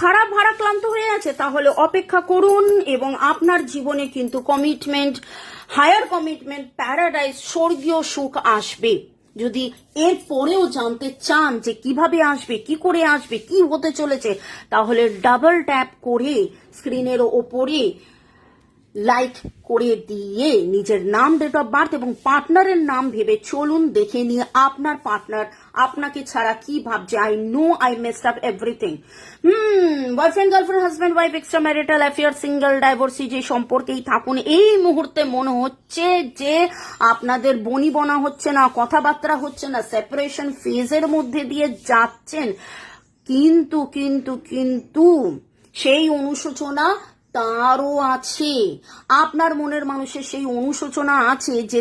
খারাপ ভারাক্রান্ত হয়ে আছে, তাহলে অপেক্ষা করুন এবং আপনার জীবনে কিন্তু কমিটমেন্ট, হায়ার কমিটমেন্ট, প্যারাডাইস, স্বর্গীয় সুখ আসবে। যদি এর পরেও জানতে চান যে কিভাবে আসবে, কি করে আসবে, কি হতে চলেছে, তাহলে ডাবল ট্যাপ করে স্ক্রিনের ওপরে লাইক করে দিয়ে নিজের নাম, ডেট অফ বার্থ এবং পার্টনারের নাম ভেবে চলুন, দেখে নিয়ে আপনার পার্টনার আপনাকে ছাড়া কি ভাবছে। I know I messed up everything. Boyfriend, girlfriend, husband, wife, extra marital affair, single, divorcee যে সম্পর্কেই থাকুন, এই মুহূর্তে মনে হচ্ছে যে আপনাদের বনিবনা হচ্ছে না, কথাবার্তা হচ্ছে না, সেপারেশন ফেজের মধ্যে দিয়ে যাচ্ছেন। কিন্তু কিন্তু কিন্তু সেই অনুশোচনা তারও আছে, আপনার মনের মানুষের সেই অনুশোচনা আছে যে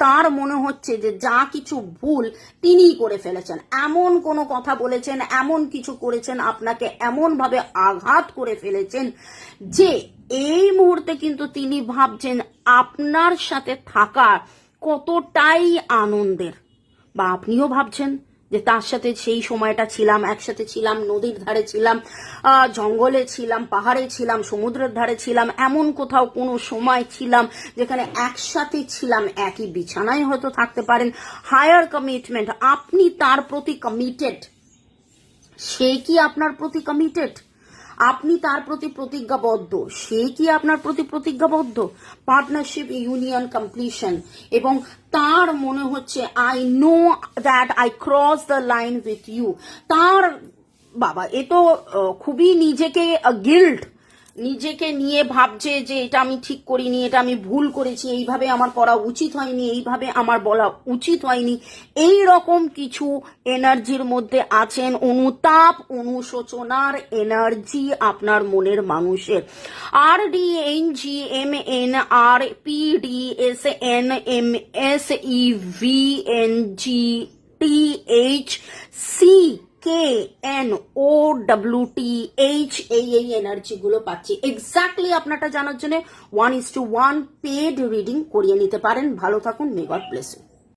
তার মনে হচ্ছে যে যা কিছু ভুল তিনিই করে ফেলেছেন, এমন কোনো কথা বলেছেন, এমন কিছু করেছেন, আপনাকে এমন ভাবে আঘাত করে ফেলেছেন যে এই মুহূর্তে কিন্তু তিনি ভাবছেন আপনার সাথে থাকা কতটাই আনন্দের, বা আপনিও ভাবছেন যে তার সাথে সেই সময়টা ছিলাম, একসাথে ছিলাম, নদীর ধারে ছিলাম, জঙ্গলে ছিলাম, পাহাড়ে ছিলাম, সমুদ্রের ধারে ছিলাম, এমন কোথাও কোনো সময় ছিলাম যেখানে একসাথে ছিলাম, একই বিছানায় হয়তো থাকতে পারেন। হায়ার কমিটমেন্ট, আপনি তার প্রতি কমিটেড, সে কি আপনার প্রতি কমিটেড? আপনি তার প্রতি প্রতিজ্ঞাবদ্ধ, সে কি আপনার প্রতি প্রতিজ্ঞাবদ্ধ? পার্টনারশিপ, ইউনিয়ন, কমপ্লিশন, এবং তার মনে হচ্ছে I know that I cross the line with you. তার বাবা এ তো খুবই নিজেকে গিল্ট, নিজেকে নিয়ে ভাবছে যে এটা আমি ঠিক করিনি, এটা আমি ভুল করেছি, এইভাবে আমার করা উচিত হয়নি, এইভাবে আমার বলা উচিত হয়নি, এই রকম কিছু এনার্জির মধ্যে আছেন। অনুতাপ, অনুশোচনার এনার্জি আপনার মনের মানুষের। RDNGMANRPDSNMSEVNGTHKNOWTH এই এনার্জি গুলো পাচ্ছি। এক্স্যাক্টলি আপনারটা জানার জন্য 1:1 পেড রিডিং করিয়ে নিতে পারেন। ভালো থাকুন, মে গড ব্লেস ইউ।